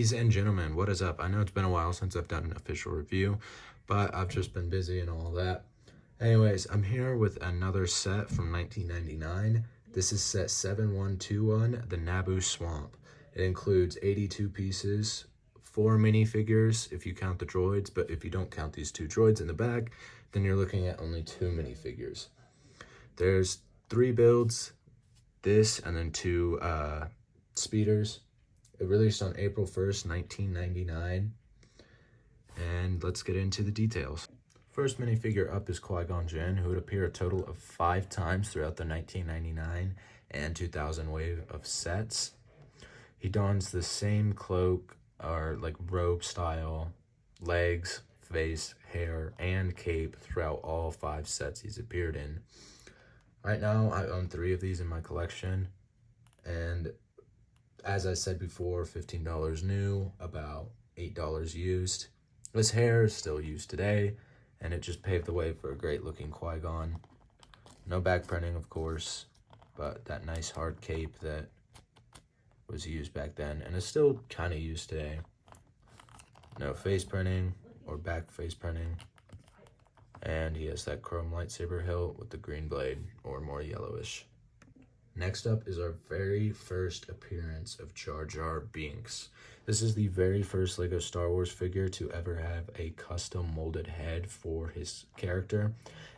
Ladies and gentlemen, what is up? I know it's been a while since I've done an official review, but I've just been busy and all that. Anyways, I'm here with another set from 1999. This is set 7121, the Naboo Swamp. It includes 82 pieces, 4 minifigures if you count the droids, but if you don't count these 2 droids in the back, then you're looking at only 2 minifigures. There's 3 builds, this and then 2 speeders. It released on April 1st, 1999. And let's get into the details. First minifigure up is Qui-Gon Jinn, who would appear a total of 5 times throughout the 1999 and 2000 wave of sets. He dons the same cloak, or like robe style, legs, face, hair, and cape throughout all 5 sets he's appeared in. Right now, I own 3 of these in my collection, and as I said before, $15 new, about $8 used. His hair is still used today, and it just paved the way for a great looking Qui-Gon. No back printing, of course, but that nice hard cape that was used back then and is still kind of used today. No face printing or back face printing. And he has that chrome lightsaber hilt with the green blade, or more yellowish. Next up is our very first appearance of Jar Jar Binks. This is the very first LEGO Star Wars figure to ever have a custom molded head for his character.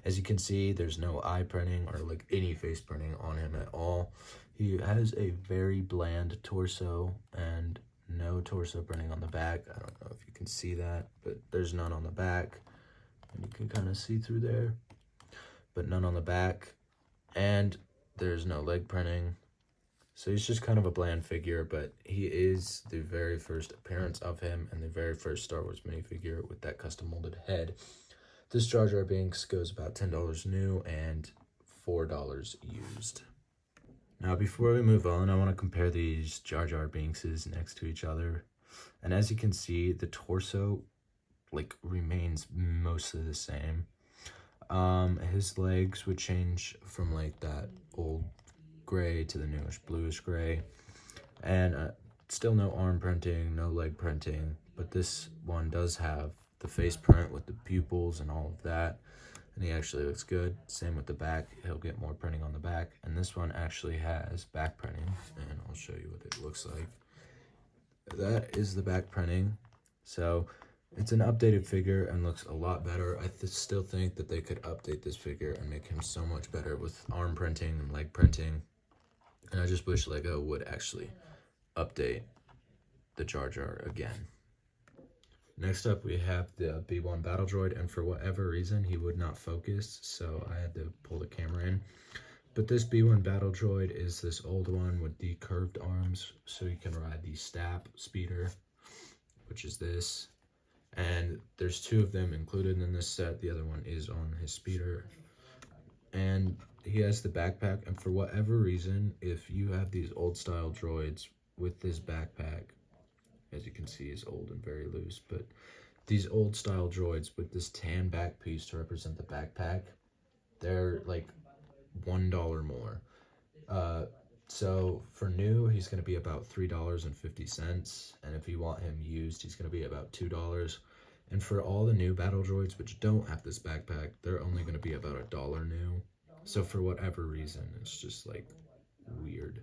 As you can see, there's no eye printing or like any face printing on him at all. He has a very bland torso and no torso printing on the back. I don't know if you can see that, but there's none on the back. And you can kind of see through there, but none on the back. And there's no leg printing, so he's just kind of a bland figure, but he is the very first appearance of him and the very first Star Wars minifigure with that custom molded head. This Jar Jar Binks goes about $10 new and $4 used. Now, before we move on, I want to compare these Jar Jar Binkses next to each other. And as you can see, the torso remains mostly the same. His legs would change from like that old gray to the newish bluish gray, and still no arm printing, no leg printing, but this one does have the face print with the pupils and all of that, and he actually looks good. Same with the back, he'll get more printing on the back, and this one actually has back printing, and I'll show you what it looks like. That is the back printing. So it's an updated figure and looks a lot better. I still think that they could update this figure and make him so much better with arm printing and leg printing. And I just wish LEGO would actually update the Jar Jar again. Next up, we have the B1 Battle Droid, and for whatever reason, he would not focus, so I had to pull the camera in. But this B1 Battle Droid is this old one with the curved arms, so you can ride the Stap speeder, which is this. And there's 2 of them included in this set. The other one is on his speeder. And he has the backpack. And for whatever reason, if you have these old style droids with this backpack, as you can see, is old and very loose. But these old style droids with this tan back piece to represent the backpack, they're like $1 more. So for new, he's going to be about $3.50, and if you want him used, he's going to be about $2. And for all the new battle droids which don't have this backpack, they're only going to be about $1 new. So for whatever reason, it's just like weird.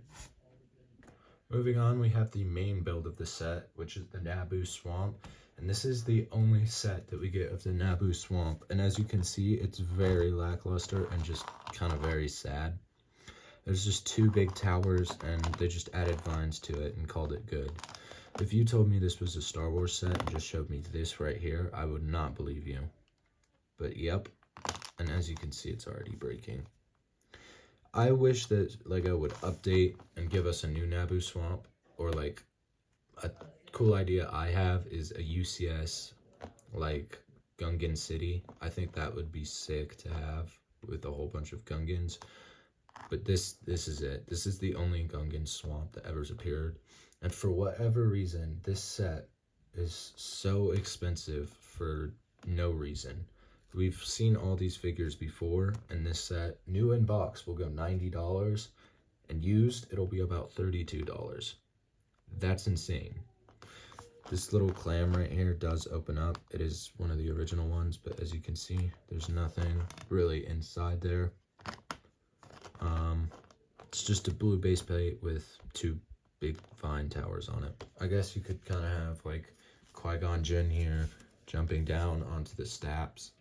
Moving on, we have the main build of the set, which is the Naboo Swamp, and this is the only set that we get of the Naboo Swamp. And as you can see, it's very lackluster and just kind of very sad. There's just 2 big towers, and they just added vines to it and called it good. If you told me this was a Star Wars set and just showed me this right here, I would not believe you. But yep, and as you can see, it's already breaking. I wish that LEGO would update and give us a new Naboo Swamp, or like a cool idea I have is a UCS like Gungan City. I think that would be sick to have with a whole bunch of Gungans. But this is it. This is the only Gungan swamp that ever's appeared. And for whatever reason, this set is so expensive for no reason. We've seen all these figures before, and this set, new in box, will go $90, and used, it'll be about $32. That's insane. This little clam right here does open up. It is one of the original ones, but as you can see, there's nothing really inside there. It's just a blue base plate with 2 big vine towers on it. I guess you could kind of have like Qui-Gon Jinn here jumping down onto the steps.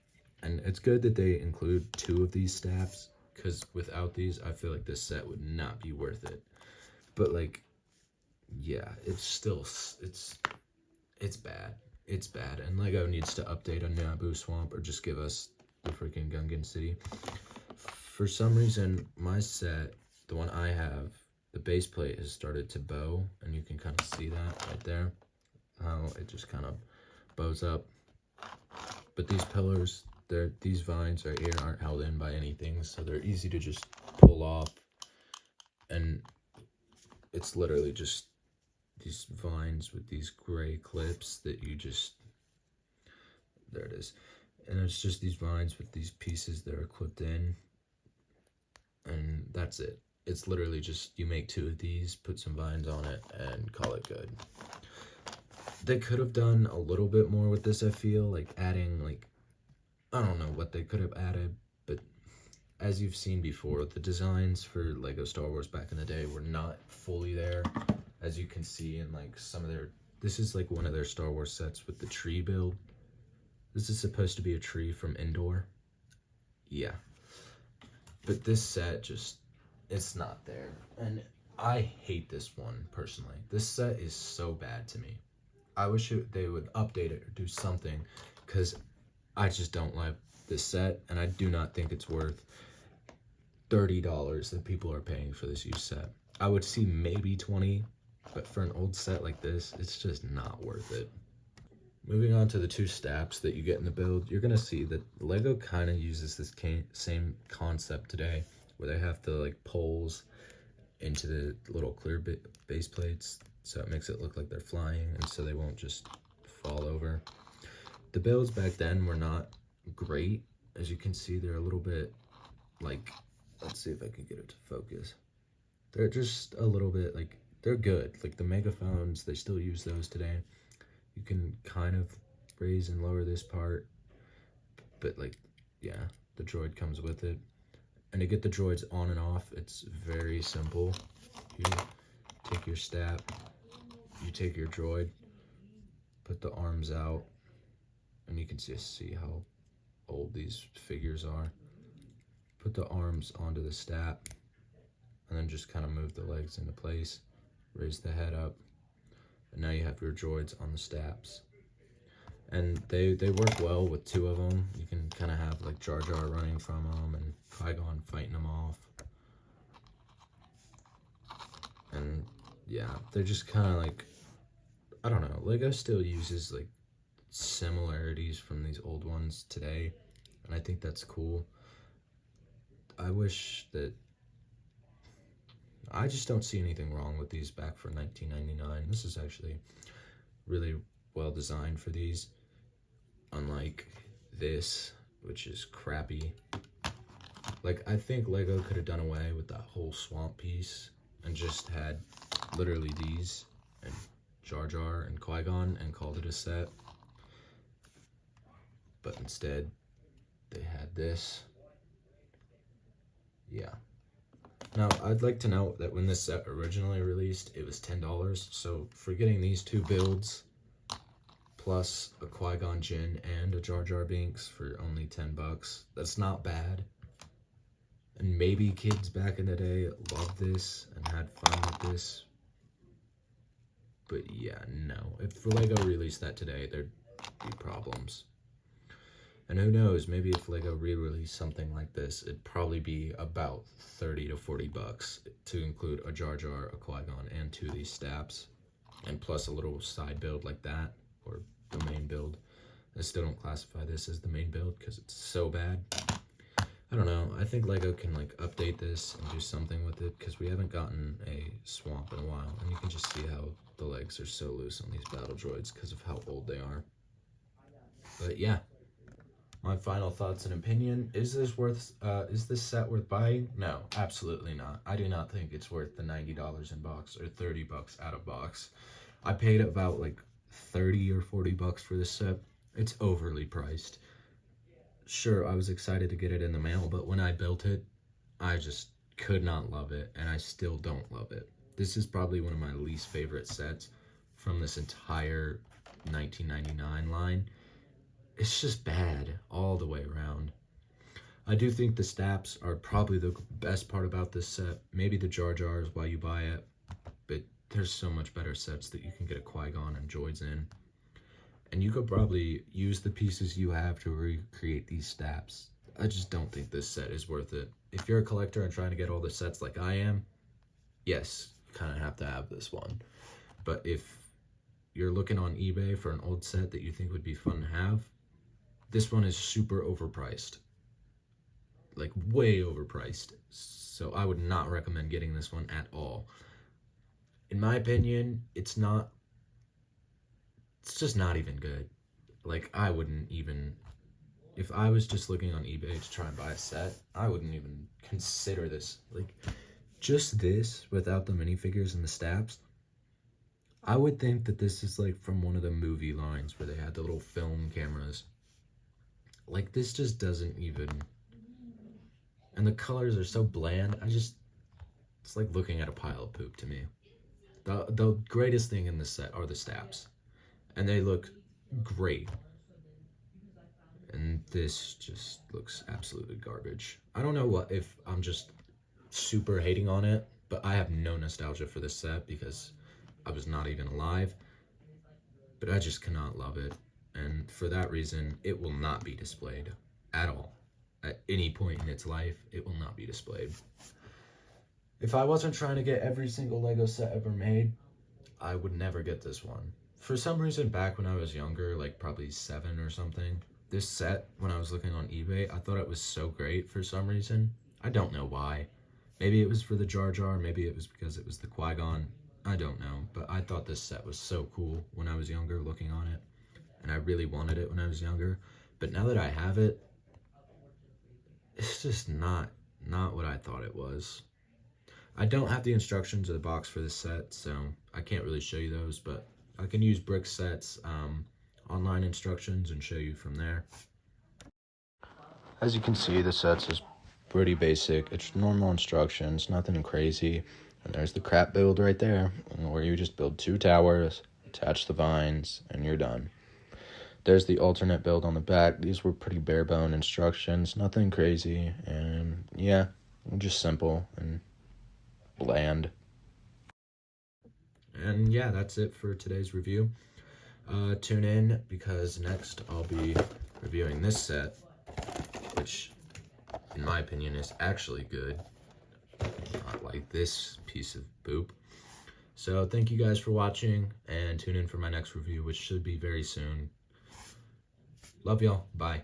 And it's good that they include 2 of these steps, because without these, I feel like this set would not be worth it. But like, yeah, it's still, it's bad. It's bad. And Lego needs to update on Naboo Swamp or just give us the freaking Gungan City. For some reason, my set, the one I have, the base plate has started to bow, and you can kind of see that right there, how it just kind of bows up. But these pillars, these vines right here aren't held in by anything, so they're easy to just pull off. And it's literally just these vines with these gray clips that you just, there it is. And it's just these vines with these pieces that are clipped in, and that's it. It's literally just, you make 2 of these, put some vines on it, and call it good. They could have done a little bit more with this, I feel, like adding, like, I don't know what they could have added, but as you've seen before, the designs for Lego Star Wars back in the day were not fully there. As you can see in like some of their, this is like one of their Star Wars sets with the tree build. This is supposed to be a tree from Endor. Yeah. But this set just, it's not there. And I hate this one personally. This set is so bad to me. I wish they would update it or do something, because I just don't like this set, and I do not think it's worth $30 that people are paying for this used set. I would see maybe 20, but for an old set like this, it's just not worth it. Moving on to the 2 steps that you get in the build, you're going to see that Lego kind of uses this same concept today, where they have the like poles into the little clear base plates, so it makes it look like they're flying, and so they won't just fall over. The builds back then were not great. As you can see, they're a little bit like, let's see if I can get it to focus. They're just a little bit like, they're good. Like the megaphones, they still use those today. You can kind of raise and lower this part, but like, yeah, the droid comes with it. And to get the droids on and off, it's very simple. You take your step, you take your droid, put the arms out, and you can just see how old these figures are. Put the arms onto the step, and then just kind of move the legs into place, raise the head up, and now you have your droids on the steps. And they work well with 2 of them. You can kind of have like Jar Jar running from them and Qui-Gon fighting them off. And yeah, they're just kind of like, I don't know, Lego still uses like similarities from these old ones today, and I think that's cool. I wish that, I just don't see anything wrong with these back for 1999. This is actually really well designed for these, unlike this, which is crappy. Like, I think Lego could have done away with that whole swamp piece and just had literally these and Jar Jar and Qui-Gon and called it a set. But instead, they had this. Yeah. Now, I'd like to note that when this set originally released, it was $10. So for getting these 2 builds, plus a Qui-Gon Jinn and a Jar Jar Binks for only $10, that's not bad. And maybe kids back in the day loved this and had fun with this. But yeah, no. If Lego released that today, there'd be problems. And who knows, maybe if Lego re-released something like this, it'd probably be about 30 to 40 bucks to include a Jar Jar, a Qui-Gon, and 2 of these steps. And plus a little side build like that, or the main build. I still don't classify this as the main build because it's so bad. I don't know, I think Lego can like update this and do something with it, because we haven't gotten a swamp in a while. And you can just see how the legs are so loose on these battle droids because of how old they are. But yeah. My final thoughts and opinion, is this set worth buying? No, absolutely not. I do not think it's worth the $90 in box or $30 out of box. I paid about like 30 or 40 bucks for this set. It's overly priced. Sure, I was excited to get it in the mail, but when I built it, I just could not love it, and I still don't love it. This is probably one of my least favorite sets from this entire 1999 line. It's just bad all the way around. I do think the staps are probably the best part about this set. Maybe the Jar Jar is why you buy it, but there's so much better sets that you can get a Qui-Gon and droids in. And you could probably use the pieces you have to recreate these staps. I just don't think this set is worth it. If you're a collector and trying to get all the sets like I am, yes, you kind of have to have this one. But if you're looking on eBay for an old set that you think would be fun to have, this one is super overpriced. Like, way overpriced. So I would not recommend getting this one at all. In my opinion, it's just not even good. Like, I wouldn't even, if I was just looking on eBay to try and buy a set, I wouldn't even consider this. Like, just this without the minifigures and the staps, I would think that this is like from one of the movie lines where they had the little film cameras. Like, this just doesn't even, and the colors are so bland. It's like looking at a pile of poop to me. The greatest thing in this set are the staps, and they look great. And this just looks absolutely garbage. I don't know if I'm just super hating on it, but I have no nostalgia for this set because I was not even alive. But I just cannot love it, and for that reason, it will not be displayed at all. At any point in its life, it will not be displayed. If I wasn't trying to get every single Lego set ever made, I would never get this one. For some reason, back when I was younger, like probably 7 or something, this set, when I was looking on eBay, I thought it was so great for some reason. I don't know why. Maybe it was for the Jar Jar, maybe it was because it was the Qui-Gon. I don't know, but I thought this set was so cool when I was younger looking on it, and I really wanted it when I was younger. But now that I have it, it's just not what I thought it was. I don't have the instructions or the box for this set, so I can't really show you those, but I can use Brick Set's online instructions and show you from there. As you can see, the set's is pretty basic. It's normal instructions, nothing crazy. And there's the crap build right there, where you just build 2 towers, attach the vines, and you're done. There's the alternate build on the back. These were pretty bare bone instructions, nothing crazy, and yeah, just simple and bland. And yeah, that's it for today's review. Tune in, because next I'll be reviewing this set, which in my opinion is actually good, not like this piece of poop. So thank you guys for watching, and tune in for my next review, which should be very soon. Love y'all. Bye.